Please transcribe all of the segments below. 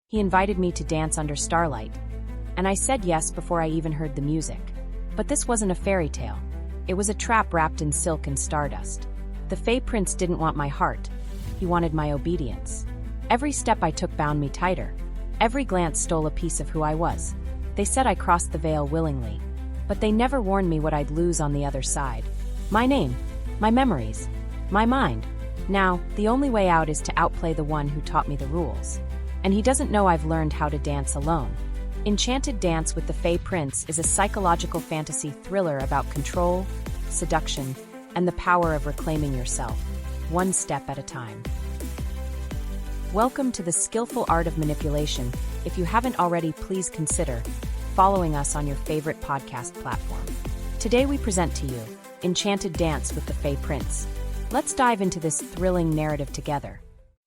He invited me to dance under starlight, and I said yes before I even heard the music. But this wasn't a fairy tale. It was a trap wrapped in silk and stardust. The Fae Prince didn't want my heart. He wanted my obedience. Every step I took bound me tighter. Every glance stole a piece of who I was. They said I crossed the veil willingly, but they never warned me what I'd lose on the other side. My name, my memories, my mind. Now, the only way out is to outplay the one who taught me the rules. And he doesn't know I've learned how to dance alone. Enchanted Dance with the Fae Prince is a psychological fantasy thriller about control, seduction, and the power of reclaiming yourself, one step at a time. Welcome to the skillful art of manipulation. If you haven't already, please consider following us on your favorite podcast platform. Today we present to you Enchanted Dance with the Fae Prince. Let's dive into this thrilling narrative together.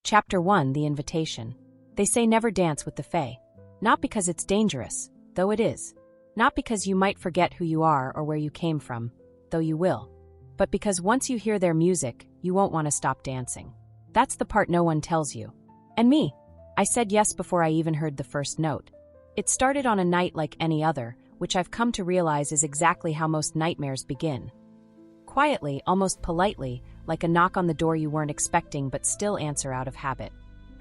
Chapter 1: The Invitation. They say never dance with the Fae. Not because it's dangerous, though it is. Not because you might forget who you are or where you came from, though you will. But because once you hear their music, you won't want to stop dancing. That's the part no one tells you. And me. I said yes before I even heard the first note. It started on a night like any other, which I've come to realize is exactly how most nightmares begin. Quietly, almost politely, like a knock on the door you weren't expecting but still answer out of habit.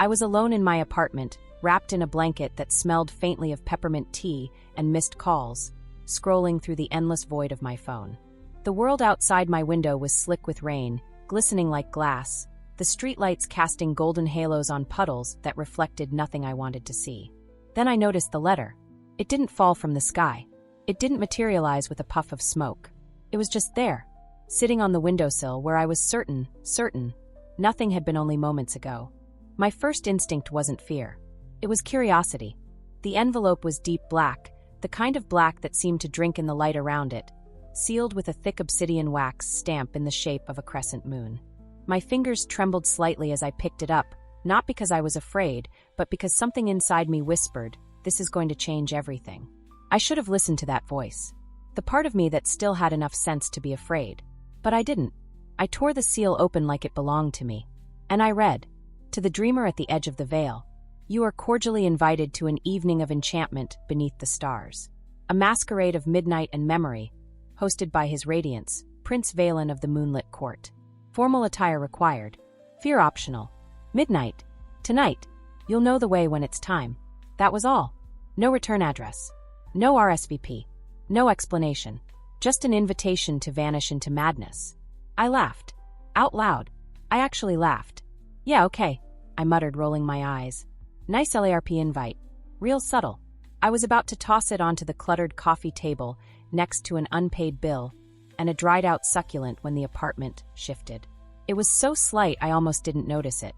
I was alone in my apartment, wrapped in a blanket that smelled faintly of peppermint tea and missed calls, scrolling through the endless void of my phone. The world outside my window was slick with rain, glistening like glass, the streetlights casting golden halos on puddles that reflected nothing I wanted to see. Then I noticed the letter. It didn't fall from the sky. It didn't materialize with a puff of smoke. It was just there, sitting on the windowsill where I was certain, nothing had been only moments ago. My first instinct wasn't fear. It was curiosity. The envelope was deep black, the kind of black that seemed to drink in the light around it, sealed with a thick obsidian wax stamp in the shape of a crescent moon. My fingers trembled slightly as I picked it up, not because I was afraid, but because something inside me whispered, "This is going to change everything." I should have listened to that voice. The part of me that still had enough sense to be afraid. But I didn't. I tore the seal open like it belonged to me. And I read, "To the dreamer at the edge of the veil. You are cordially invited to an evening of enchantment beneath the stars. A masquerade of midnight and memory, hosted by His Radiance, Prince Valen of the Moonlit Court. Formal attire required. Fear optional. Midnight. Tonight. You'll know the way when it's time." That was all. No return address. No RSVP. No explanation. Just an invitation to vanish into madness. I laughed. Out loud. I actually laughed. "Yeah, okay," I muttered, rolling my eyes. "Nice LARP invite. Real subtle." I was about to toss it onto the cluttered coffee table next to an unpaid bill and a dried-out succulent when the apartment shifted. It was so slight I almost didn't notice it.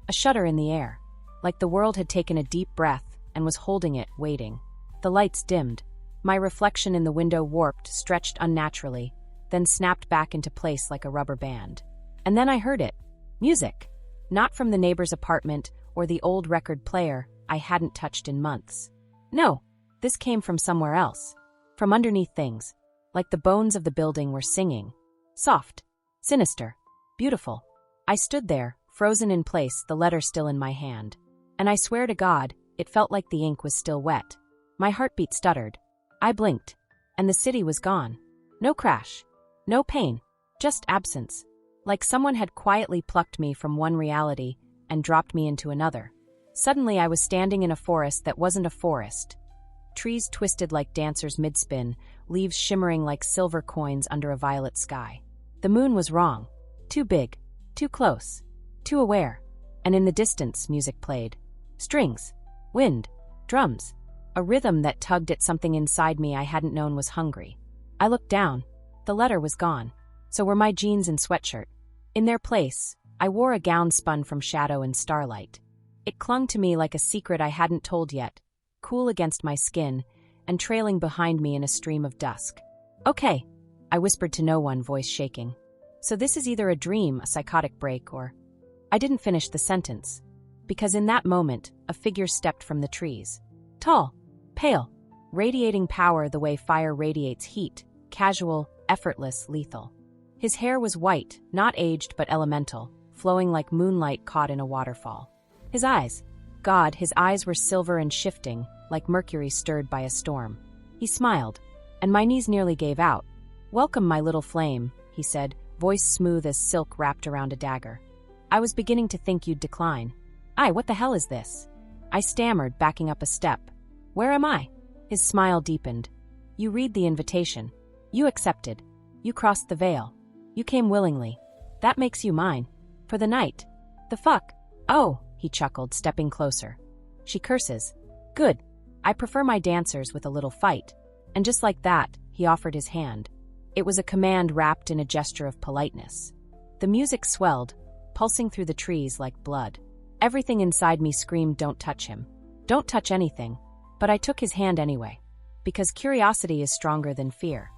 A shudder in the air, like the world had taken a deep breath and was holding it, waiting. The lights dimmed. My reflection in the window warped, stretched unnaturally, then snapped back into place like a rubber band. And then I heard it. Music. Not from the neighbor's apartment or the old record player I hadn't touched in months. No, this came from somewhere else. From underneath things, like the bones of the building were singing. Soft, sinister, beautiful. I stood there, frozen in place, the letter still in my hand. And I swear to God, it felt like the ink was still wet. My heartbeat stuttered. I blinked, and the city was gone. No crash, no pain, just absence. Like someone had quietly plucked me from one reality and dropped me into another. Suddenly I was standing in a forest that wasn't a forest. Trees twisted like dancers mid-spin, leaves shimmering like silver coins under a violet sky. The moon was wrong. Too big, too close, too aware. And in the distance, music played. Strings, wind, drums. A rhythm that tugged at something inside me I hadn't known was hungry. I looked down. The letter was gone. So were my jeans and sweatshirt. In their place, I wore a gown spun from shadow and starlight. It clung to me like a secret I hadn't told yet, cool against my skin, and trailing behind me in a stream of dusk. "Okay," I whispered to no one, voice shaking. "So this is either a dream, a psychotic break, or—" I didn't finish the sentence, because in that moment, a figure stepped from the trees. Tall, pale, radiating power the way fire radiates heat, casual, effortless, lethal. His hair was white, not aged but elemental, flowing like moonlight caught in a waterfall. His eyes, God, his eyes were silver and shifting, like mercury stirred by a storm. He smiled, and my knees nearly gave out. "Welcome, my little flame," he said, voice smooth as silk wrapped around a dagger. "I was beginning to think you'd decline." What the hell is this?" I stammered, backing up a step. "Where am I?" His smile deepened. "You read the invitation. You accepted. You crossed the veil. You came willingly. That makes you mine. For the night." "The fuck?" "Oh," he chuckled, stepping closer. "She curses. Good. I prefer my dancers with a little fight." And just like that, he offered his hand. It was a command wrapped in a gesture of politeness. The music swelled, pulsing through the trees like blood. Everything inside me screamed, "Don't touch him. Don't touch anything." But I took his hand anyway. Because curiosity is stronger than fear.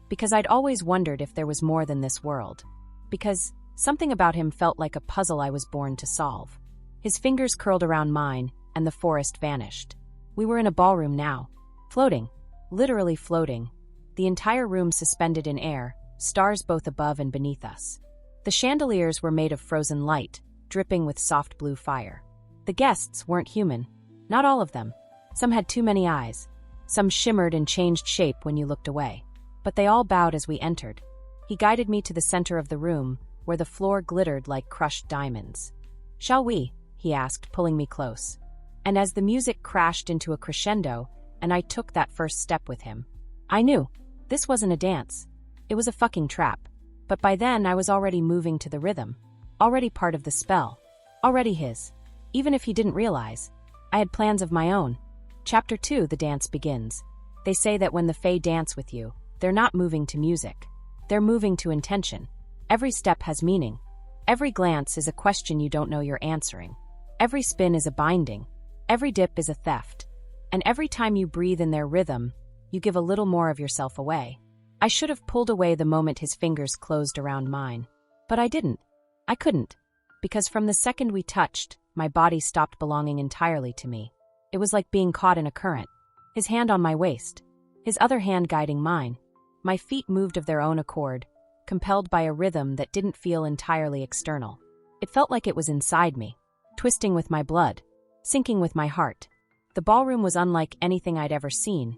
Because I'd always wondered if there was more than this world. Because something about him felt like a puzzle I was born to solve. His fingers curled around mine, and the forest vanished. We were in a ballroom now. Floating. Literally floating. The entire room suspended in air, stars both above and beneath us. The chandeliers were made of frozen light, dripping with soft blue fire. The guests weren't human. Not all of them. Some had too many eyes. Some shimmered and changed shape when you looked away. But they all bowed as we entered. He guided me to the center of the room, where the floor glittered like crushed diamonds. "Shall we?" he asked, pulling me close. And as the music crashed into a crescendo, and I took that first step with him, I knew. This wasn't a dance. It was a fucking trap. But by then I was already moving to the rhythm. Already part of the spell. Already his. Even if he didn't realize. I had plans of my own. Chapter 2, the dance begins. They say that when the Fae dance with you, they're not moving to music. They're moving to intention. Every step has meaning. Every glance is a question you don't know you're answering. Every spin is a binding. Every dip is a theft. And every time you breathe in their rhythm, you give a little more of yourself away. I should have pulled away the moment his fingers closed around mine. But I didn't. I couldn't. Because from the second we touched, my body stopped belonging entirely to me. It was like being caught in a current. His hand on my waist. His other hand guiding mine. My feet moved of their own accord, compelled by a rhythm that didn't feel entirely external. It felt like it was inside me, twisting with my blood, sinking with my heart. The ballroom was unlike anything I'd ever seen,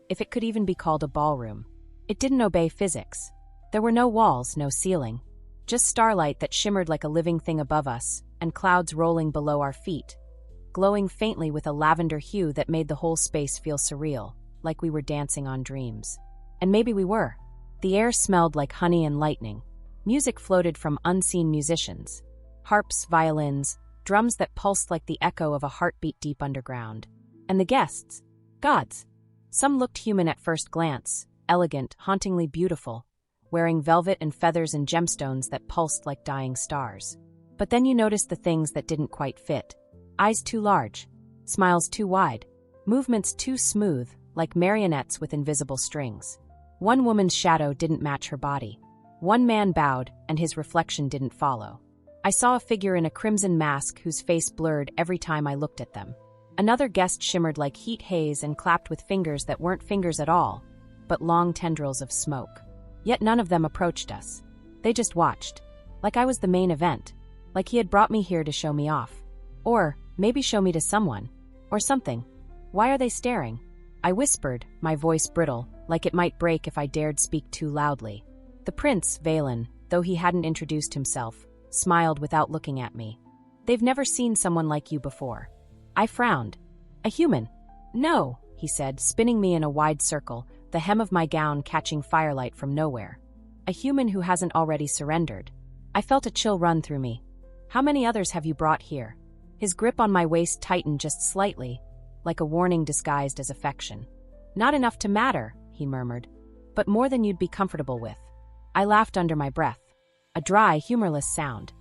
if it could even be called a ballroom. It didn't obey physics. There were no walls, no ceiling. Just starlight that shimmered like a living thing above us, and clouds rolling below our feet, glowing faintly with a lavender hue that made the whole space feel surreal, like we were dancing on dreams. And maybe we were. The air smelled like honey and lightning. Music floated from unseen musicians. Harps, violins, drums that pulsed like the echo of a heartbeat deep underground. And the guests? Gods. Some looked human at first glance, elegant, hauntingly beautiful, wearing velvet and feathers and gemstones that pulsed like dying stars. But then you noticed the things that didn't quite fit. Eyes too large, smiles too wide, movements too smooth, like marionettes with invisible strings. One woman's shadow didn't match her body. One man bowed, and his reflection didn't follow. I saw a figure in a crimson mask whose face blurred every time I looked at them. Another guest shimmered like heat haze and clapped with fingers that weren't fingers at all, but long tendrils of smoke. Yet none of them approached us. They just watched. Like I was the main event. Like he had brought me here to show me off. Or maybe show me to someone. Or something. Why are they staring? I whispered, my voice brittle, like it might break if I dared speak too loudly. The prince, Valen, though he hadn't introduced himself, smiled without looking at me. "They've never seen someone like you before." I frowned. "A human?" "No," he said, spinning me in a wide circle, the hem of my gown catching firelight from nowhere. "A human who hasn't already surrendered." I felt a chill run through me. "How many others have you brought here?" His grip on my waist tightened just slightly, like a warning disguised as affection. "Not enough to matter," he murmured, "but more than you'd be comfortable with." I laughed under my breath. A dry, humorless sound.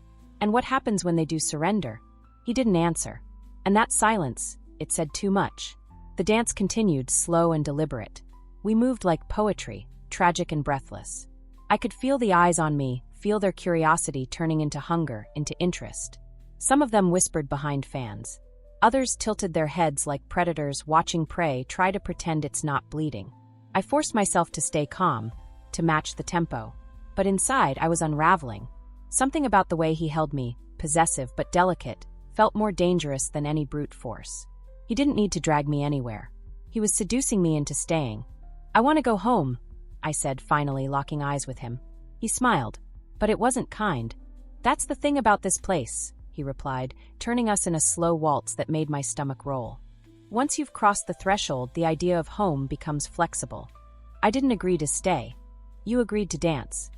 "And what happens when they do surrender?" He didn't answer. And that silence, it said too much. The dance continued, slow and deliberate. We moved like poetry, tragic and breathless. I could feel the eyes on me, feel their curiosity turning into hunger, into interest. Some of them whispered behind fans. Others tilted their heads like predators watching prey try to pretend it's not bleeding. I forced myself to stay calm, to match the tempo. But inside, I was unraveling. Something about the way he held me, possessive but delicate, felt more dangerous than any brute force. He didn't need to drag me anywhere. He was seducing me into staying. "I want to go home," I said, finally locking eyes with him. He smiled, but it wasn't kind. "That's the thing about this place," he replied, turning us in a slow waltz that made my stomach roll. "Once you've crossed the threshold, the idea of home becomes flexible. I didn't agree to stay. You agreed to dance.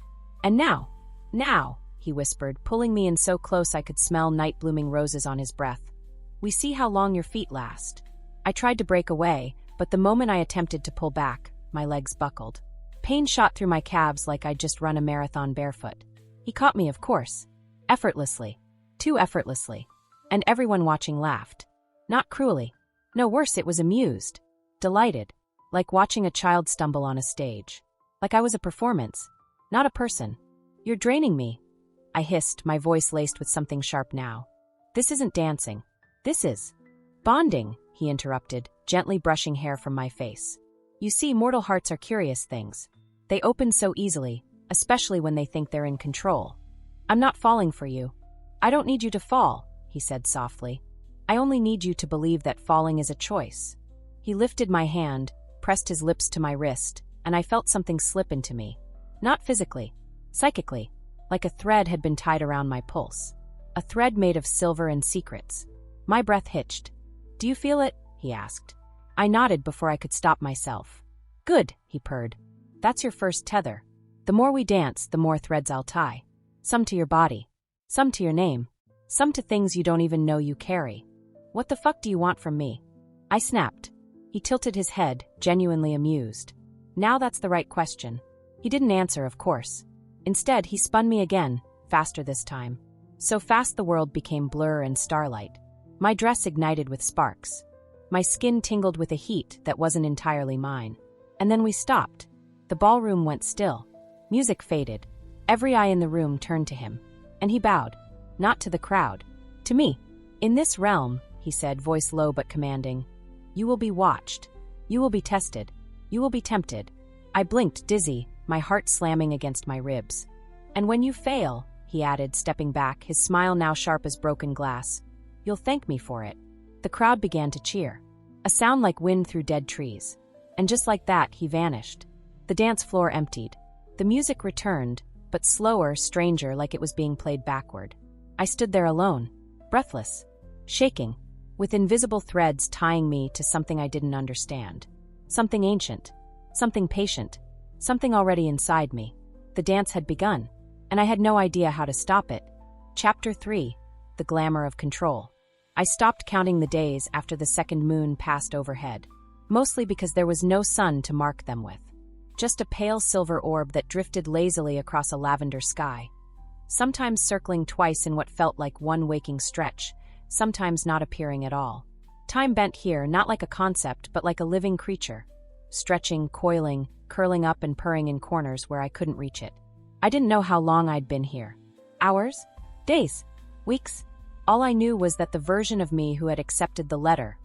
And now, he whispered, pulling me in so close I could smell night-blooming roses on his breath. "We see how long your feet last." I tried to break away, but the moment I attempted to pull back, my legs buckled. Pain shot through my calves like I'd just run a marathon barefoot. He caught me, of course. Effortlessly. Too effortlessly. And everyone watching laughed. Not cruelly. No, worse, it was amused. Delighted. Like watching a child stumble on a stage. Like I was a performance. Not a person. "You're draining me," I hissed, my voice laced with something sharp now. "This isn't dancing. This is bonding," he interrupted, gently brushing hair from my face. "You see, mortal hearts are curious things. They open so easily, especially when they think they're in control. I'm not falling for you. I don't need you to fall," he said softly. "I only need you to believe that falling is a choice." He lifted my hand, pressed his lips to my wrist, and I felt something slip into me. Not physically. Psychically, like a thread had been tied around my pulse. A thread made of silver and secrets. My breath hitched. "Do you feel it?" he asked. I nodded before I could stop myself. "Good," he purred. "That's your first tether. The more we dance, the more threads I'll tie. Some to your body. Some to your name. Some to things you don't even know you carry. What the fuck do you want from me?" I snapped. He tilted his head, genuinely amused. "Now that's the right question." He didn't answer, of course. Instead, he spun me again, faster this time. So fast the world became blur and starlight. My dress ignited with sparks. My skin tingled with a heat that wasn't entirely mine. And then we stopped. The ballroom went still. Music faded. Every eye in the room turned to him. And he bowed. Not to the crowd. To me. "In this realm," he said, voice low but commanding, "you will be watched. You will be tested. You will be tempted." I blinked, dizzy, my heart slamming against my ribs. "And when you fail," he added, stepping back, his smile now sharp as broken glass, "you'll thank me for it." The crowd began to cheer. A sound like wind through dead trees. And just like that, he vanished. The dance floor emptied. The music returned, but slower, stranger, like it was being played backward. I stood there alone, breathless, shaking, with invisible threads tying me to something I didn't understand. Something ancient. Something patient. Something already inside me. The dance had begun, and I had no idea how to stop it. Chapter 3. The Glamour of Control. I stopped counting the days after the second moon passed overhead, mostly because there was no sun to mark them with. Just a pale silver orb that drifted lazily across a lavender sky, sometimes circling twice in what felt like one waking stretch, sometimes not appearing at all. Time bent here, not like a concept, but like a living creature, stretching, coiling, curling up and purring in corners where I couldn't reach it. I didn't know how long I'd been here. Hours? Days? Weeks? All I knew was that the version of me who had accepted the letter,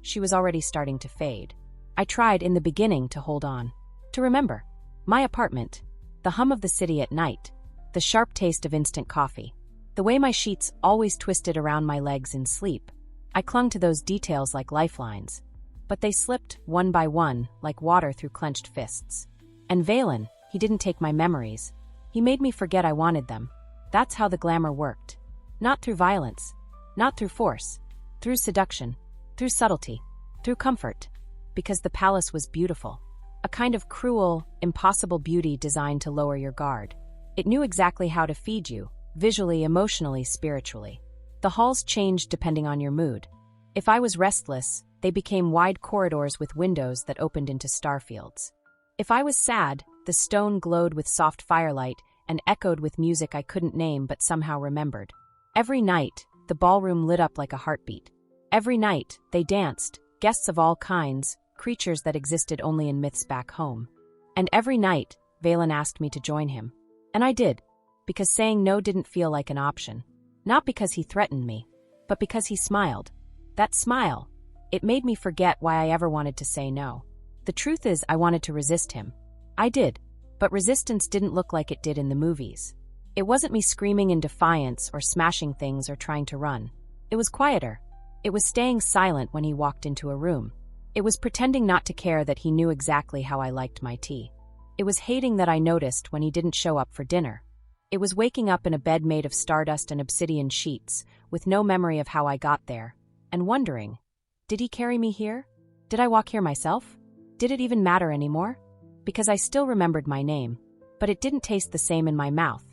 she was already starting to fade. I tried in the beginning to hold on, to remember. My apartment, the hum of the city at night, the sharp taste of instant coffee, the way my sheets always twisted around my legs in sleep. I clung to those details like lifelines. But they slipped, one by one, like water through clenched fists. And Valen, he didn't take my memories. He made me forget I wanted them. That's how the glamour worked. Not through violence. Not through force. Through seduction. Through subtlety. Through comfort. Because the palace was beautiful. A kind of cruel, impossible beauty designed to lower your guard. It knew exactly how to feed you, visually, emotionally, spiritually. The halls changed depending on your mood. If I was restless, they became wide corridors with windows that opened into starfields. If I was sad, the stone glowed with soft firelight and echoed with music I couldn't name but somehow remembered. Every night, the ballroom lit up like a heartbeat. Every night, they danced, guests of all kinds, creatures that existed only in myths back home. And every night, Valen asked me to join him. And I did, because saying no didn't feel like an option. Not because he threatened me, but because he smiled. That smile, it made me forget why I ever wanted to say no. The truth is, I wanted to resist him. I did, but resistance didn't look like it did in the movies. It wasn't me screaming in defiance or smashing things or trying to run. It was quieter. It was staying silent when he walked into a room. It was pretending not to care that he knew exactly how I liked my tea. It was hating that I noticed when he didn't show up for dinner. It was waking up in a bed made of stardust and obsidian sheets, with no memory of how I got there, and wondering, did he carry me here? Did I walk here myself? Did it even matter anymore? Because I still remembered my name, but it didn't taste the same in my mouth.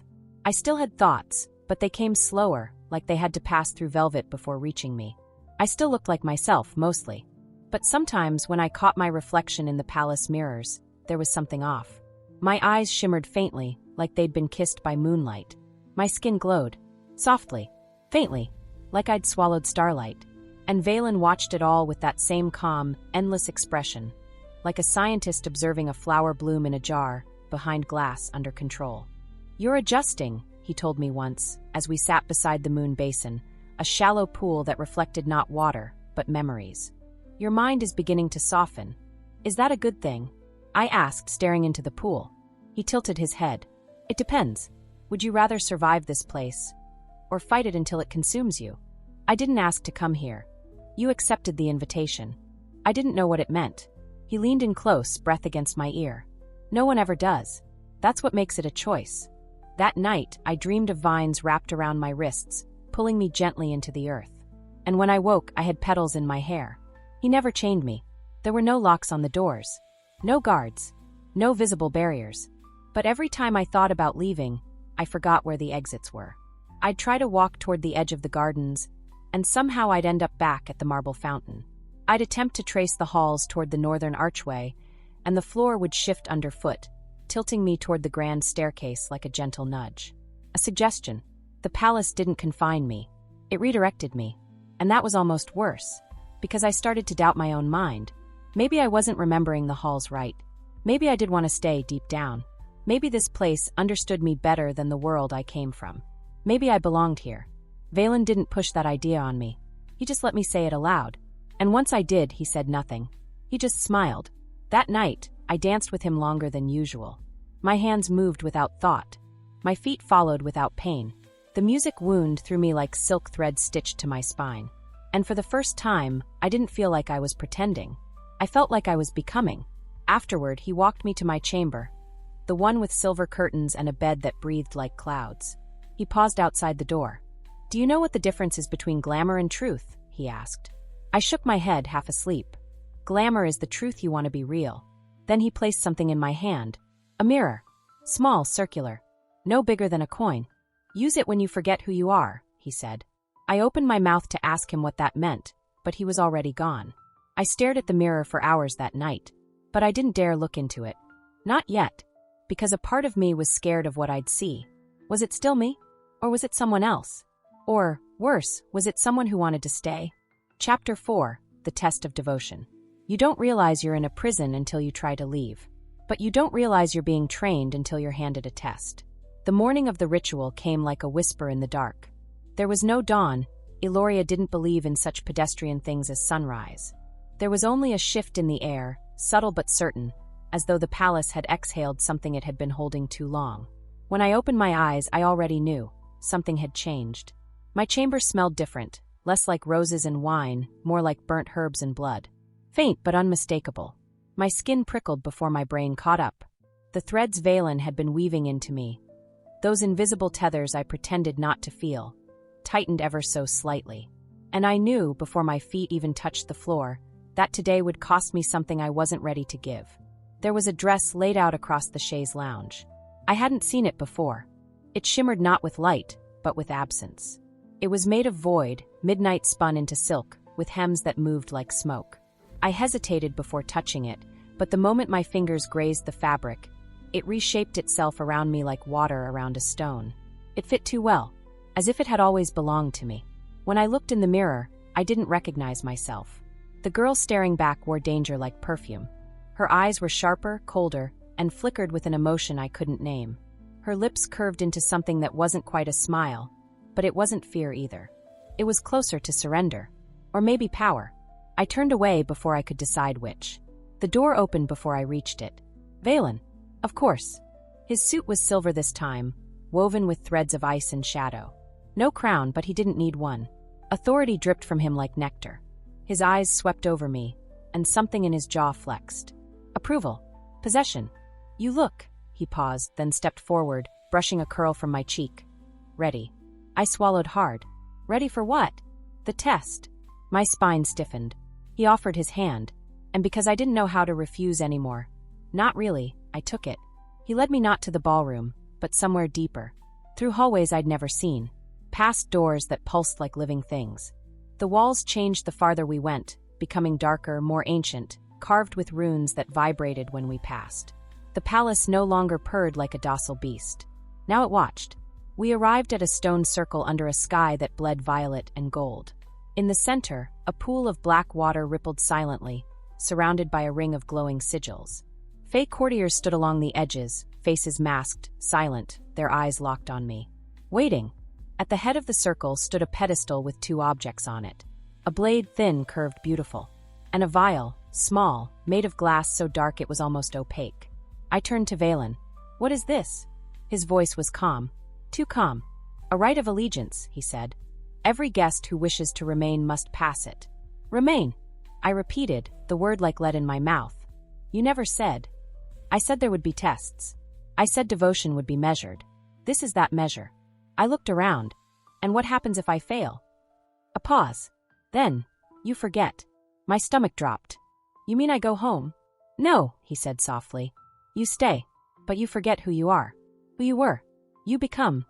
I still had thoughts, but they came slower, like they had to pass through velvet before reaching me. I still looked like myself, mostly. But sometimes when I caught my reflection in the palace mirrors, there was something off. My eyes shimmered faintly, like they'd been kissed by moonlight. My skin glowed. Softly. Faintly. Like I'd swallowed starlight. And Valen watched it all with that same calm, endless expression. Like a scientist observing a flower bloom in a jar, behind glass under control. "You're adjusting," he told me once, as we sat beside the moon basin, a shallow pool that reflected not water, but memories. "Your mind is beginning to soften. Is that a good thing?" I asked, staring into the pool. He tilted his head. "It depends. Would you rather survive this place, or fight it until it consumes you? I didn't ask to come here. You accepted the invitation. I didn't know what it meant." He leaned in close, breath against my ear. "No one ever does. That's what makes it a choice." That night, I dreamed of vines wrapped around my wrists, pulling me gently into the earth. And when I woke, I had petals in my hair. He never chained me. There were no locks on the doors. No guards. No visible barriers. But every time I thought about leaving, I forgot where the exits were. I'd try to walk toward the edge of the gardens, and somehow I'd end up back at the marble fountain. I'd attempt to trace the halls toward the northern archway, and the floor would shift underfoot, tilting me toward the grand staircase like a gentle nudge. A suggestion. The palace didn't confine me. It redirected me. And that was almost worse, because I started to doubt my own mind. Maybe I wasn't remembering the halls right. Maybe I did want to stay deep down. Maybe this place understood me better than the world I came from. Maybe I belonged here. Valen didn't push that idea on me. He just let me say it aloud. And once I did, he said nothing. He just smiled. That night, I danced with him longer than usual. My hands moved without thought. My feet followed without pain. The music wound through me like silk thread stitched to my spine. And for the first time, I didn't feel like I was pretending. I felt like I was becoming. Afterward, he walked me to my chamber, the one with silver curtains and a bed that breathed like clouds. He paused outside the door. "Do you know what the difference is between glamour and truth?" he asked. I shook my head, half asleep. "Glamour is the truth you want to be real." Then he placed something in my hand. A mirror. Small, circular. No bigger than a coin. "Use it when you forget who you are," he said. I opened my mouth to ask him what that meant, but he was already gone. I stared at the mirror for hours that night, but I didn't dare look into it. Not yet, because a part of me was scared of what I'd see. Was it still me? Or was it someone else? Or, worse, was it someone who wanted to stay? Chapter 4, The Test of Devotion. You don't realize you're in a prison until you try to leave. But you don't realize you're being trained until you're handed a test. The morning of the ritual came like a whisper in the dark. There was no dawn. Aeloria didn't believe in such pedestrian things as sunrise. There was only a shift in the air, subtle but certain, as though the palace had exhaled something it had been holding too long. When I opened my eyes, I already knew. Something had changed. My chamber smelled different, less like roses and wine, more like burnt herbs and blood. Faint but unmistakable. My skin prickled before my brain caught up. The threads Valen had been weaving into me, those invisible tethers I pretended not to feel, tightened ever so slightly. And I knew, before my feet even touched the floor, that today would cost me something I wasn't ready to give. There was a dress laid out across the chaise lounge. I hadn't seen it before. It shimmered not with light, but with absence. It was made of void, midnight spun into silk, with hems that moved like smoke. I hesitated before touching it, but the moment my fingers grazed the fabric, it reshaped itself around me like water around a stone. It fit too well, as if it had always belonged to me. When I looked in the mirror, I didn't recognize myself. The girl staring back wore danger like perfume. Her eyes were sharper, colder, and flickered with an emotion I couldn't name. Her lips curved into something that wasn't quite a smile, but it wasn't fear either. It was closer to surrender. Or maybe power. I turned away before I could decide which. The door opened before I reached it. Valen. Of course. His suit was silver this time, woven with threads of ice and shadow. No crown, but he didn't need one. Authority dripped from him like nectar. His eyes swept over me, and something in his jaw flexed. Approval. Possession. You look. He paused, then stepped forward, brushing a curl from my cheek. Ready. I swallowed hard. Ready for what? The test. My spine stiffened. He offered his hand, and because I didn't know how to refuse anymore, not really, I took it. He led me not to the ballroom, but somewhere deeper, through hallways I'd never seen, past doors that pulsed like living things. The walls changed the farther we went, becoming darker, more ancient, carved with runes that vibrated when we passed. The palace no longer purred like a docile beast. Now it watched. We arrived at a stone circle under a sky that bled violet and gold. In the center, a pool of black water rippled silently, surrounded by a ring of glowing sigils. Fae courtiers stood along the edges, faces masked, silent, their eyes locked on me. Waiting. At the head of the circle stood a pedestal with two objects on it. A blade thin, curved, beautiful, and a vial, small, made of glass so dark it was almost opaque. I turned to Valen. What is this? His voice was calm. Too calm. A rite of allegiance, he said. Every guest who wishes to remain must pass it. Remain. I repeated, the word like lead in my mouth. You never said. I said there would be tests. I said devotion would be measured. This is that measure. I looked around. And what happens if I fail? A pause. Then, you forget. My stomach dropped. You mean I go home? No, he said softly. You stay. But you forget who you are. Who you were. You become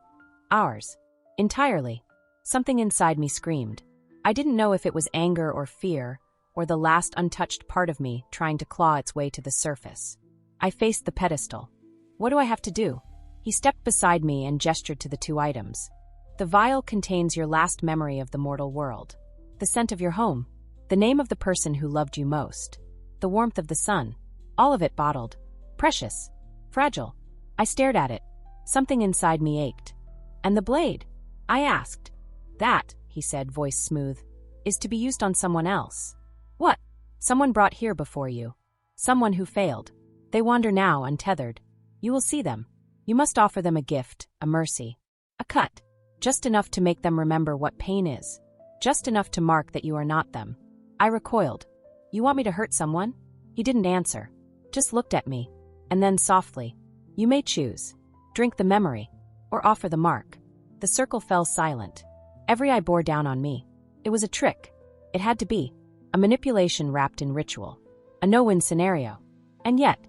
ours. Entirely. Something inside me screamed. I didn't know if it was anger or fear, or the last untouched part of me trying to claw its way to the surface. I faced the pedestal. What do I have to do? He stepped beside me and gestured to the two items. The vial contains your last memory of the mortal world. The scent of your home. The name of the person who loved you most. The warmth of the sun. All of it bottled. Precious. Fragile. I stared at it. Something inside me ached. And the blade? I asked. That, he said, voice smooth, is to be used on someone else. What? Someone brought here before you. Someone who failed. They wander now, untethered. You will see them. You must offer them a gift, a mercy. A cut. Just enough to make them remember what pain is. Just enough to mark that you are not them. I recoiled. You want me to hurt someone? He didn't answer. Just looked at me. And then softly. You may choose. Drink the memory. Or offer the mark. The circle fell silent. Every eye bore down on me. It was a trick. It had to be. A manipulation wrapped in ritual. A no-win scenario. And yet,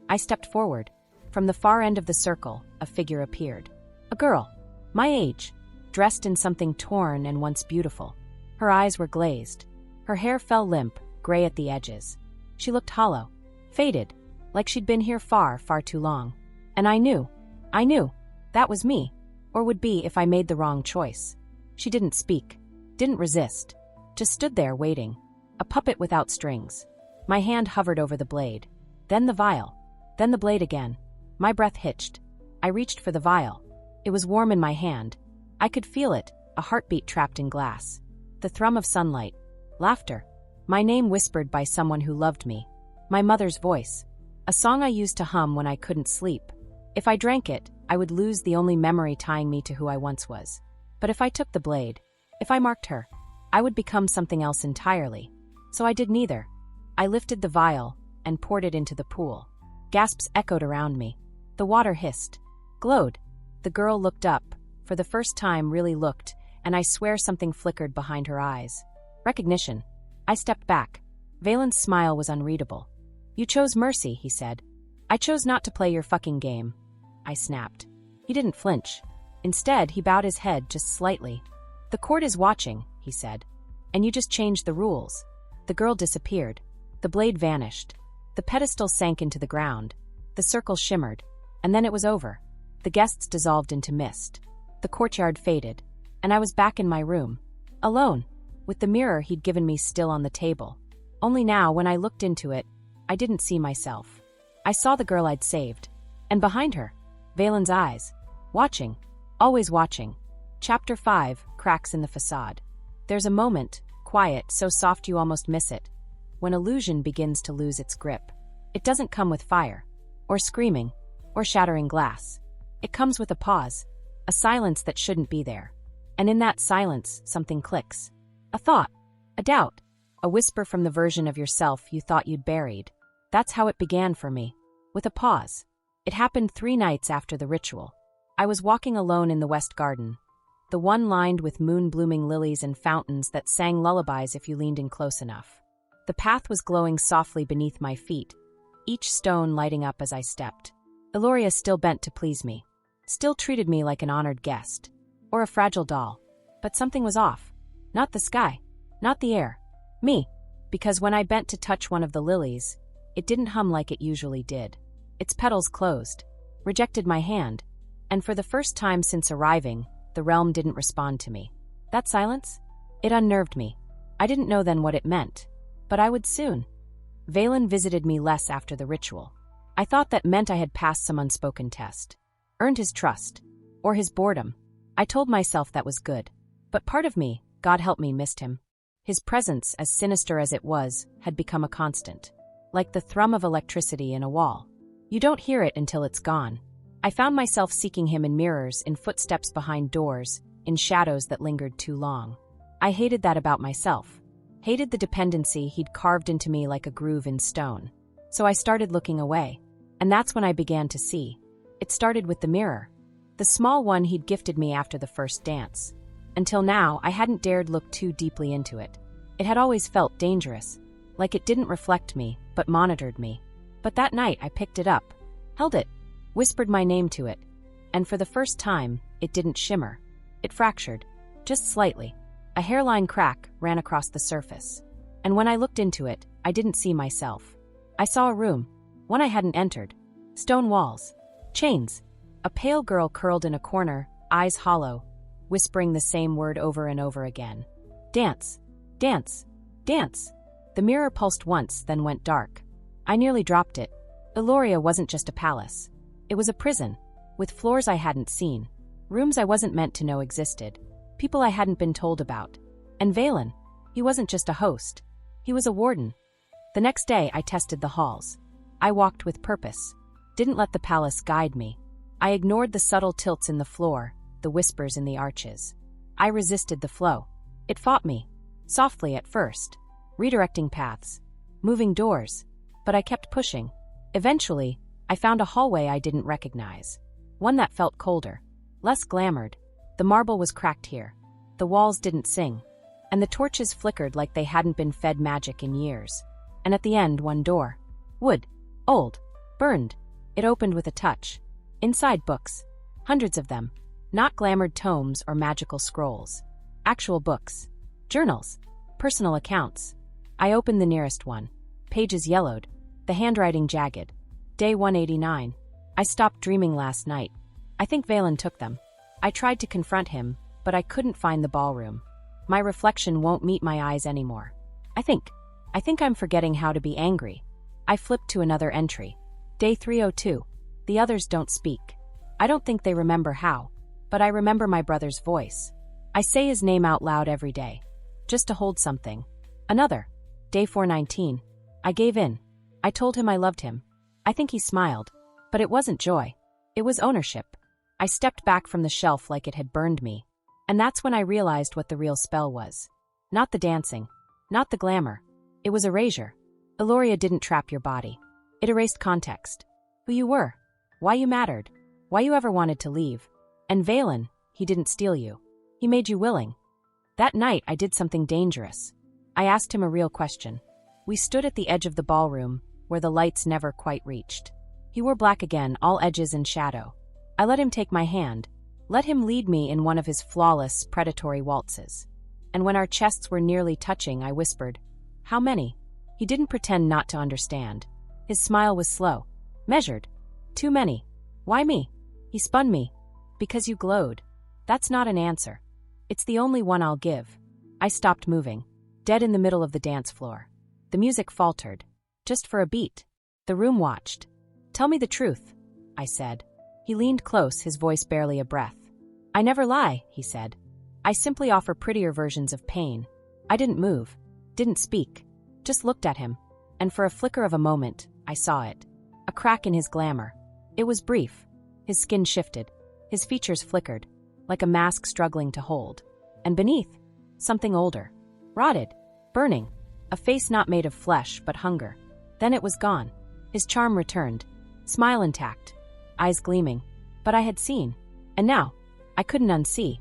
I stepped forward. From the far end of the circle, a figure appeared. A girl. My age. Dressed in something torn and once beautiful. Her eyes were glazed. Her hair fell limp, gray at the edges. She looked hollow. Faded. Like she'd been here far, far too long. And I knew. That was me. Or would be if I made the wrong choice. She didn't speak. Didn't resist. Just stood there waiting. A puppet without strings. My hand hovered over the blade. Then the vial. Then the blade again. My breath hitched. I reached for the vial. It was warm in my hand. I could feel it, a heartbeat trapped in glass. The thrum of sunlight. Laughter. My name whispered by someone who loved me. My mother's voice. A song I used to hum when I couldn't sleep. If I drank it, I would lose the only memory tying me to who I once was. But if I took the blade, if I marked her, I would become something else entirely. So I did neither. I lifted the vial and poured it into the pool. Gasps echoed around me. The water hissed. Glowed. The girl looked up, for the first time really looked, and I swear something flickered behind her eyes. Recognition. I stepped back. Valen's smile was unreadable. You chose mercy, he said. I chose not to play your fucking game. I snapped. He didn't flinch. Instead, he bowed his head just slightly. The court is watching, he said. And you just changed the rules. The girl disappeared. The blade vanished. The pedestal sank into the ground. The circle shimmered. And then it was over. The guests dissolved into mist. The courtyard faded. And I was back in my room. Alone. With the mirror he'd given me still on the table. Only now, when I looked into it, I didn't see myself. I saw the girl I'd saved. And behind her, Valen's eyes. Watching. Always watching. Chapter 5, Cracks in the Facade. There's a moment, quiet, so soft you almost miss it, when illusion begins to lose its grip. It doesn't come with fire, or screaming, or shattering glass. It comes with a pause, a silence that shouldn't be there. And in that silence, something clicks. A thought, a doubt, a whisper from the version of yourself you thought you'd buried. That's how it began for me, with a pause. It happened 3 nights after the ritual. I was walking alone in the West Garden, the one lined with moon-blooming lilies and fountains that sang lullabies if you leaned in close enough. The path was glowing softly beneath my feet, each stone lighting up as I stepped. Aeloria still bent to please me, still treated me like an honored guest, or a fragile doll. But something was off. Not the sky, not the air, me. Because when I bent to touch one of the lilies, it didn't hum like it usually did. Its petals closed, rejected my hand, and for the first time since arriving, the realm didn't respond to me. That silence? It unnerved me. I didn't know then what it meant, but I would soon. Valen visited me less after the ritual. I thought that meant I had passed some unspoken test. Earned his trust. Or his boredom. I told myself that was good. But part of me, God help me, missed him. His presence, as sinister as it was, had become a constant. Like the thrum of electricity in a wall. You don't hear it until it's gone. I found myself seeking him in mirrors, in footsteps behind doors, in shadows that lingered too long. I hated that about myself. Hated the dependency he'd carved into me like a groove in stone. So I started looking away. And that's when I began to see. It started with the mirror. The small one he'd gifted me after the first dance. Until now, I hadn't dared look too deeply into it. It had always felt dangerous. Like it didn't reflect me, but monitored me. But that night I picked it up. Held it. Whispered my name to it, and for the first time, it didn't shimmer. It fractured, just slightly. A hairline crack ran across the surface. And when I looked into it, I didn't see myself. I saw a room, one I hadn't entered. Stone walls, chains. A pale girl curled in a corner, eyes hollow, whispering the same word over and over again. Dance, dance, dance. The mirror pulsed once, then went dark. I nearly dropped it. Aeloria wasn't just a palace. It was a prison, with floors I hadn't seen, rooms I wasn't meant to know existed, people I hadn't been told about. And Valen, he wasn't just a host, he was a warden. The next day I tested the halls. I walked with purpose, didn't let the palace guide me. I ignored the subtle tilts in the floor, the whispers in the arches. I resisted the flow. It fought me, softly at first, redirecting paths, moving doors, but I kept pushing. Eventually, I found a hallway I didn't recognize. One that felt colder, less glamored. The marble was cracked here. The walls didn't sing. And the torches flickered like they hadn't been fed magic in years. And at the end, one door. Wood. Old. Burned. It opened with a touch. Inside, books. Hundreds of them. Not glamored tomes or magical scrolls. Actual books. Journals. Personal accounts. I opened the nearest one. Pages yellowed. The handwriting jagged. Day 189. I stopped dreaming last night. I think Valen took them. I tried to confront him, but I couldn't find the ballroom. My reflection won't meet my eyes anymore. I think I'm forgetting how to be angry. I flipped to another entry. Day 302. The others don't speak. I don't think they remember how, but I remember my brother's voice. I say his name out loud every day, just to hold something. Another. Day 419. I gave in. I told him I loved him. I think he smiled, but it wasn't joy. It was ownership. I stepped back from the shelf like it had burned me. And that's when I realized what the real spell was. Not the dancing. Not the glamour. It was erasure. Aeloria didn't trap your body. It erased context. Who you were. Why you mattered. Why you ever wanted to leave. And Valen, he didn't steal you. He made you willing. That night I did something dangerous. I asked him a real question. We stood at the edge of the ballroom, where the lights never quite reached. He wore black again, all edges and shadow. I let him take my hand, let him lead me in one of his flawless, predatory waltzes. And when our chests were nearly touching, I whispered, "How many?" He didn't pretend not to understand. His smile was slow, measured. "Too many." "Why me?" He spun me. "Because you glowed." "That's not an answer. It's the only one I'll give." I stopped moving, dead in the middle of the dance floor. The music faltered. Just for a beat. The room watched. "Tell me the truth," I said. He leaned close, his voice barely a breath. "I never lie," he said. "I simply offer prettier versions of pain." I didn't move, didn't speak, just looked at him. And for a flicker of a moment, I saw it. A crack in his glamour. It was brief. His skin shifted. His features flickered, like a mask struggling to hold. And beneath, something older. Rotted. Burning. A face not made of flesh, but hunger. Then it was gone. His charm returned. Smile intact. Eyes gleaming. But I had seen. And now, I couldn't unsee.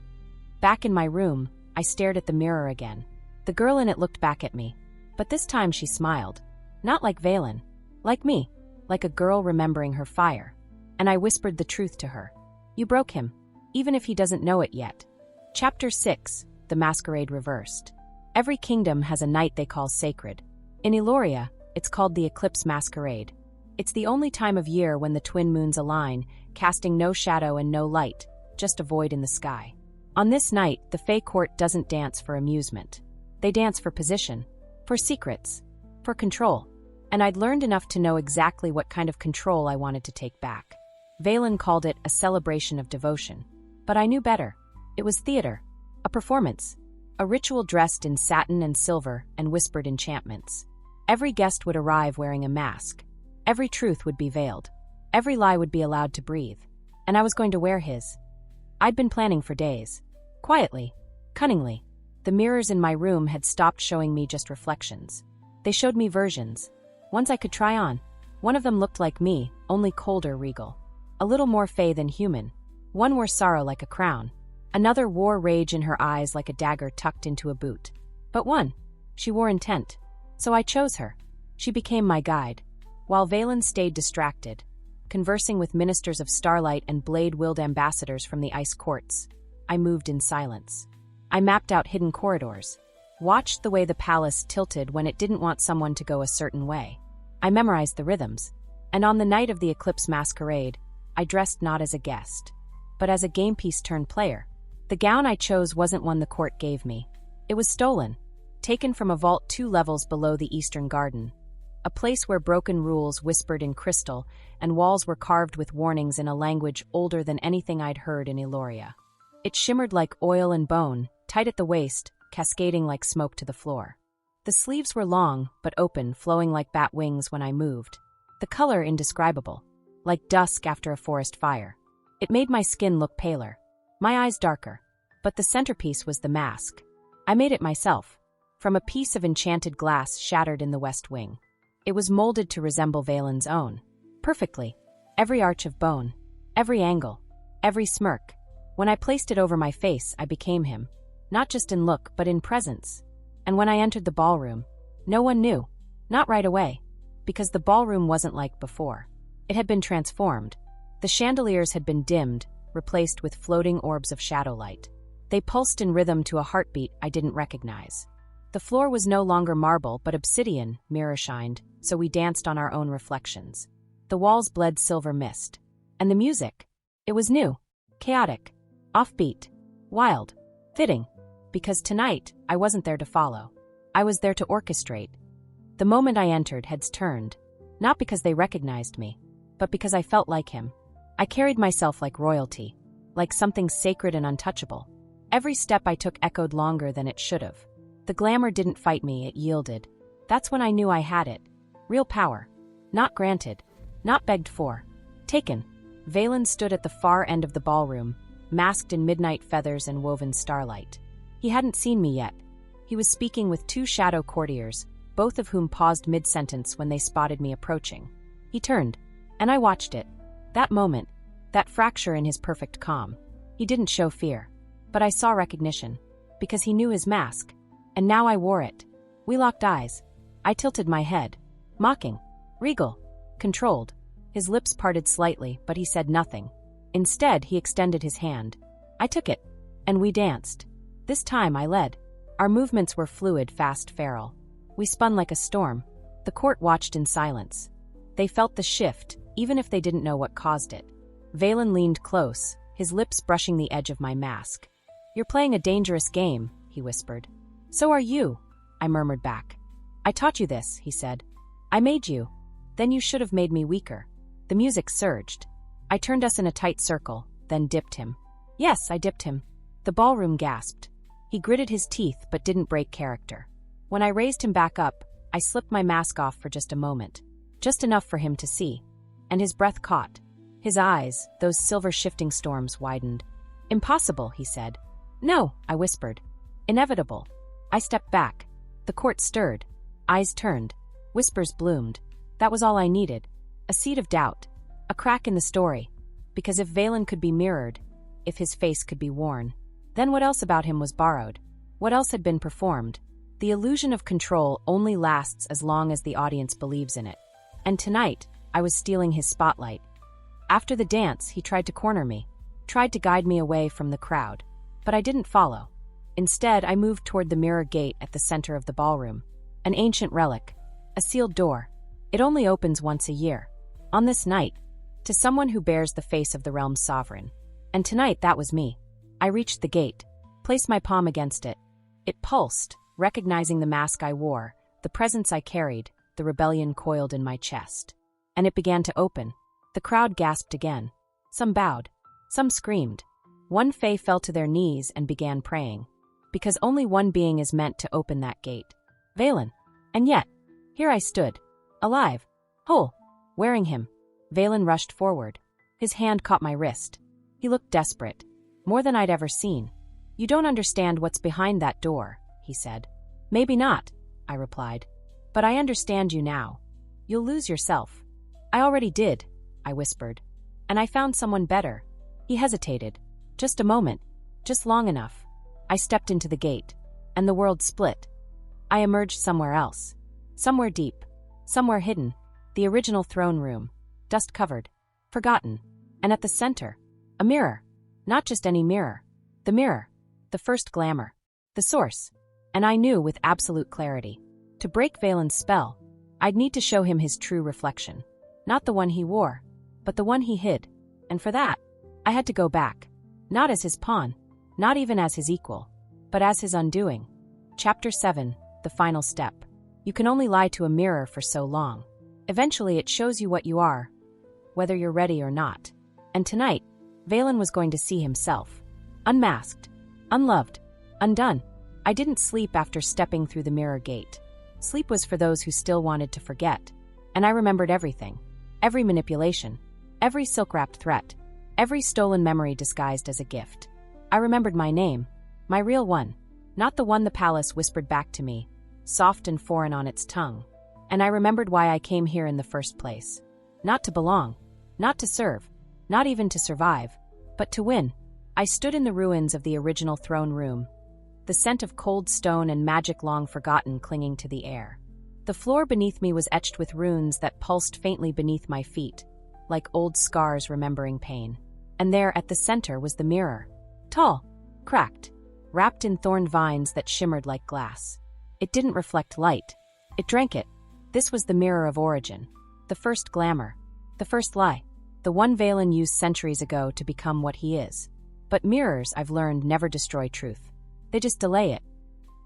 Back in my room, I stared at the mirror again. The girl in it looked back at me. But this time she smiled. Not like Valen. Like me. Like a girl remembering her fire. And I whispered the truth to her. You broke him. Even if he doesn't know it yet. Chapter 6. The Masquerade Reversed. Every kingdom has a night they call sacred. In Aeloria, it's called the Eclipse Masquerade. It's the only time of year when the twin moons align, casting no shadow and no light, just a void in the sky. On this night, the Fae court doesn't dance for amusement. They dance for position, for secrets, for control. And I'd learned enough to know exactly what kind of control I wanted to take back. Valen called it a celebration of devotion. But I knew better. It was theater, a performance, a ritual dressed in satin and silver and whispered enchantments. Every guest would arrive wearing a mask. Every truth would be veiled. Every lie would be allowed to breathe. And I was going to wear his. I'd been planning for days. Quietly, cunningly. The mirrors in my room had stopped showing me just reflections. They showed me versions. Ones I could try on. One of them looked like me, only colder regal. A little more Fae than human. One wore sorrow like a crown. Another wore rage in her eyes like a dagger tucked into a boot. But one, she wore intent. So I chose her. She became my guide. While Valen stayed distracted, conversing with ministers of starlight and blade-willed ambassadors from the ice courts, I moved in silence. I mapped out hidden corridors, watched the way the palace tilted when it didn't want someone to go a certain way. I memorized the rhythms, and on the night of the Eclipse Masquerade, I dressed not as a guest, but as a game piece turned player. The gown I chose wasn't one the court gave me. It was stolen, taken from a vault 2 levels below the Eastern Garden, a place where broken rules whispered in crystal and walls were carved with warnings in a language older than anything I'd heard in Aeloria. It shimmered like oil and bone, tight at the waist, cascading like smoke to the floor. The sleeves were long, but open, flowing like bat wings when I moved. The color indescribable, like dusk after a forest fire. It made my skin look paler, my eyes darker. But the centerpiece was the mask. I made it myself, from a piece of enchanted glass shattered in the west wing. It was molded to resemble Valen's own. Perfectly. Every arch of bone. Every angle. Every smirk. When I placed it over my face, I became him. Not just in look, but in presence. And when I entered the ballroom, no one knew. Not right away. Because the ballroom wasn't like before. It had been transformed. The chandeliers had been dimmed, replaced with floating orbs of shadow light. They pulsed in rhythm to a heartbeat I didn't recognize. The floor was no longer marble, but obsidian, mirror-shined, so we danced on our own reflections. The walls bled silver mist. And the music? It was new, chaotic, offbeat, wild, fitting. Because tonight, I wasn't there to follow. I was there to orchestrate. The moment I entered, heads turned. Not because they recognized me, but because I felt like him. I carried myself like royalty, like something sacred and untouchable. Every step I took echoed longer than it should have. The glamour didn't fight me, it yielded. That's when I knew I had it. Real power. Not granted. Not begged for. Taken. Valen stood at the far end of the ballroom, masked in midnight feathers and woven starlight. He hadn't seen me yet. He was speaking with 2 shadow courtiers, both of whom paused mid-sentence when they spotted me approaching. He turned, and I watched it. That moment, that fracture in his perfect calm. He didn't show fear. But I saw recognition. Because he knew his mask. And now I wore it. We locked eyes. I tilted my head. Mocking. Regal. Controlled. His lips parted slightly, but he said nothing. Instead, he extended his hand. I took it. And we danced. This time I led. Our movements were fluid, fast, feral. We spun like a storm. The court watched in silence. They felt the shift, even if they didn't know what caused it. Valen leaned close, his lips brushing the edge of my mask. "You're playing a dangerous game," he whispered. "So are you," I murmured back. "I taught you this," he said. "I made you. Then you should have made me weaker." The music surged. I turned us in a tight circle, then dipped him. Yes, I dipped him. The ballroom gasped. He gritted his teeth but didn't break character. When I raised him back up, I slipped my mask off for just a moment. Just enough for him to see. And his breath caught. His eyes, those silver shifting storms, widened. "Impossible," he said. "No," I whispered. "Inevitable." I stepped back. The court stirred. Eyes turned. Whispers bloomed. That was all I needed. A seed of doubt. A crack in the story. Because if Valen could be mirrored, if his face could be worn, then what else about him was borrowed? What else had been performed? The illusion of control only lasts as long as the audience believes in it. And tonight, I was stealing his spotlight. After the dance, he tried to corner me, tried to guide me away from the crowd. But I didn't follow. Instead, I moved toward the mirror gate at the center of the ballroom. An ancient relic. A sealed door. It only opens once a year. On this night. To someone who bears the face of the realm's sovereign. And tonight, that was me. I reached the gate. Placed my palm against it. It pulsed, recognizing the mask I wore, the presence I carried, the rebellion coiled in my chest. And it began to open. The crowd gasped again. Some bowed. Some screamed. One Fae fell to their knees and began praying. Because only one being is meant to open that gate. Valen. And yet, here I stood. Alive. Whole. Wearing him. Valen rushed forward. His hand caught my wrist. He looked desperate. More than I'd ever seen. You don't understand what's behind that door, he said. Maybe not, I replied. But I understand you now. You'll lose yourself. I already did, I whispered. And I found someone better. He hesitated. Just a moment. Just long enough. I stepped into the gate. And the world split. I emerged somewhere else. Somewhere deep. Somewhere hidden. The original throne room. Dust-covered. Forgotten. And at the center. A mirror. Not just any mirror. The mirror. The first glamour. The source. And I knew with absolute clarity. To break Valen's spell, I'd need to show him his true reflection. Not the one he wore, but the one he hid. And for that, I had to go back. Not as his pawn. Not even as his equal. But as his undoing. Chapter 7. The final step. You can only lie to a mirror for so long. Eventually it shows you what you are, whether you're ready or not. And tonight, Valen was going to see himself. Unmasked. Unloved. Undone. I didn't sleep after stepping through the mirror gate. Sleep was for those who still wanted to forget. And I remembered everything. Every manipulation. Every silk-wrapped threat. Every stolen memory disguised as a gift. I remembered my name. My real one. Not the one the palace whispered back to me, soft and foreign on its tongue. And I remembered why I came here in the first place. Not to belong. Not to serve. Not even to survive. But to win. I stood in the ruins of the original throne room. The scent of cold stone and magic long forgotten clinging to the air. The floor beneath me was etched with runes that pulsed faintly beneath my feet, like old scars remembering pain. And there at the center was the mirror. Tall. Cracked. Wrapped in thorned vines that shimmered like glass. It didn't reflect light. It drank it. This was the mirror of origin. The first glamour. The first lie. The one Valen used centuries ago to become what he is. But mirrors, I've learned, never destroy truth. They just delay it.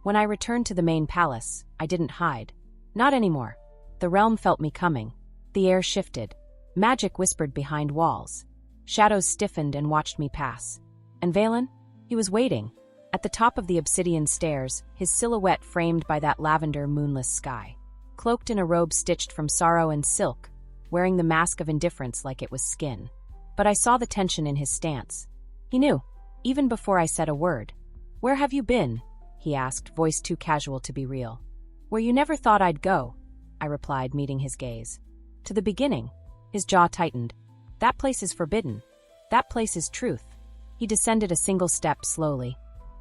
When I returned to the main palace, I didn't hide. Not anymore. The realm felt me coming. The air shifted. Magic whispered behind walls. Shadows stiffened and watched me pass. And Valen? He was waiting. At the top of the obsidian stairs, his silhouette framed by that lavender moonless sky. Cloaked in a robe stitched from sorrow and silk, wearing the mask of indifference like it was skin. But I saw the tension in his stance. He knew, even before I said a word. "Where have you been?" he asked, voice too casual to be real. "Where you never thought I'd go," I replied, meeting his gaze. "To the beginning." His jaw tightened. "That place is forbidden. That place is truth." He descended a single step slowly.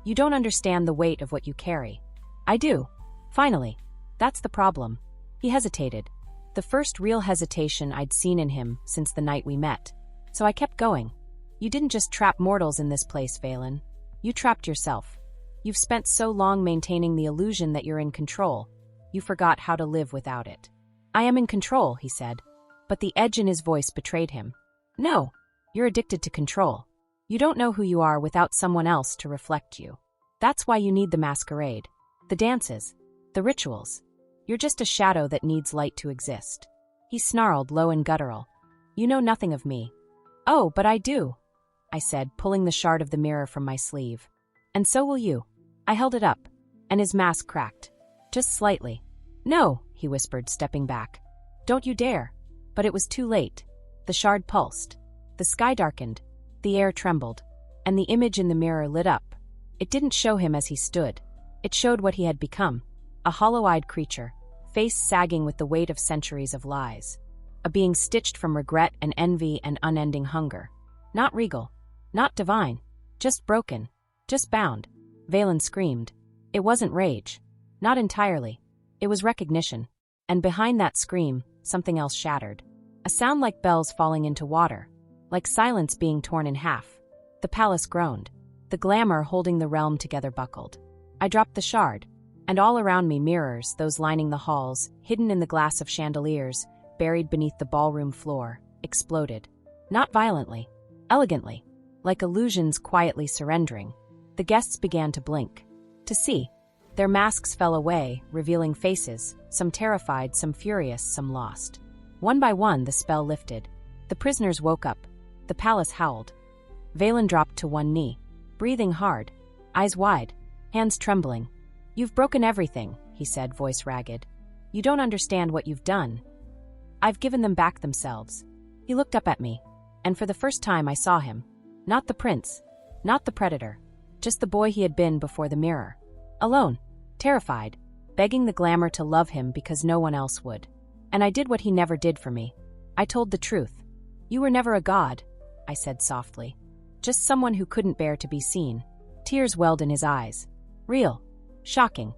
"You don't understand the weight of what you carry." "I do. Finally. That's the problem." He hesitated. The first real hesitation I'd seen in him since the night we met. So I kept going. "You didn't just trap mortals in this place, Valen. You trapped yourself. You've spent so long maintaining the illusion that you're in control, you forgot how to live without it." "I am in control," he said. But the edge in his voice betrayed him. "No, you're addicted to control. You don't know who you are without someone else to reflect you. That's why you need the masquerade, the dances, the rituals. You're just a shadow that needs light to exist." He snarled, low and guttural. "You know nothing of me." "Oh, but I do," I said, pulling the shard of the mirror from my sleeve. "And so will you." I held it up, and his mask cracked. Just slightly. "No," he whispered, stepping back. "Don't you dare." But it was too late. The shard pulsed. The sky darkened. The air trembled. And the image in the mirror lit up. It didn't show him as he stood. It showed what he had become, a hollow-eyed creature, face sagging with the weight of centuries of lies. A being stitched from regret and envy and unending hunger. Not regal, not divine, just broken, just bound. Valen screamed. It wasn't rage. Not entirely. It was recognition. And behind that scream, something else shattered. A sound like bells falling into water, like silence being torn in half. The palace groaned. The glamour holding the realm together buckled. I dropped the shard, and all around me mirrors, those lining the halls, hidden in the glass of chandeliers, buried beneath the ballroom floor, exploded. Not violently, elegantly, like illusions quietly surrendering. The guests began to blink, to see. Their masks fell away, revealing faces, some terrified, some furious, some lost. One by one, the spell lifted. The prisoners woke up. The palace howled. Valen dropped to one knee, breathing hard, eyes wide, hands trembling. "You've broken everything," he said, voice ragged. "You don't understand what you've done. I've given them back themselves." He looked up at me, and for the first time I saw him. Not the prince, not the predator, just the boy he had been before the mirror. Alone, terrified, begging the glamour to love him because no one else would. And I did what he never did for me. I told the truth. "You were never a god," I said softly. "Just someone who couldn't bear to be seen." Tears welled in his eyes. "Real. Shocking."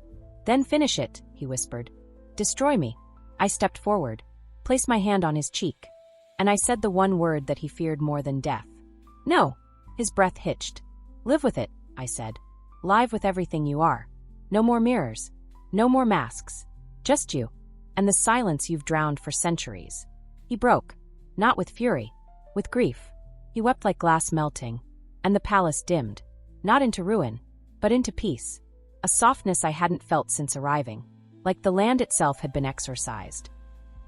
"Then finish it," he whispered. "Destroy me." I stepped forward, placed my hand on his cheek, and I said the one word that he feared more than death. "No." His breath hitched. "Live with it," I said. "Live with everything you are. No more mirrors. No more masks. Just you. And the silence you've drowned for centuries." He broke. Not with fury. With grief. He wept like glass melting. And the palace dimmed. Not into ruin, but into peace. A softness I hadn't felt since arriving. Like the land itself had been exorcised.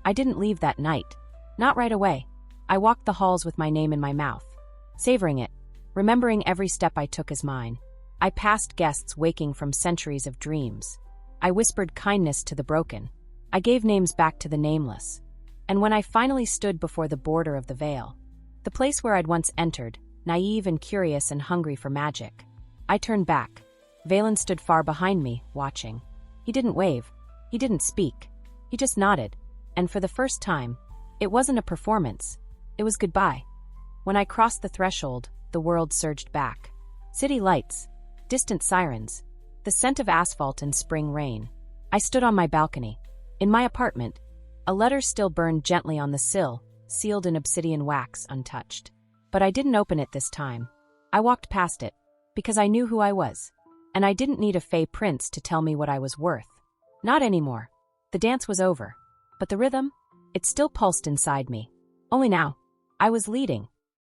I didn't leave that night. Not right away. I walked the halls with my name in my mouth. Savoring it. Remembering every step I took as mine. I passed guests waking from centuries of dreams. I whispered kindness to the broken. I gave names back to the nameless. And when I finally stood before the border of the veil, the place where I'd once entered, naive and curious and hungry for magic, I turned back. Valen stood far behind me, watching. He didn't wave. He didn't speak. He just nodded. And for the first time, it wasn't a performance. It was goodbye. When I crossed the threshold, the world surged back. City lights, distant sirens, the scent of asphalt and spring rain. I stood on my balcony. In my apartment, a letter still burned gently on the sill, sealed in obsidian wax, untouched. But I didn't open it this time. I walked past it, because I knew who I was. And I didn't need a Fae Prince to tell me what I was worth. Not anymore. The dance was over. But the rhythm? It still pulsed inside me. Only now, I was leading.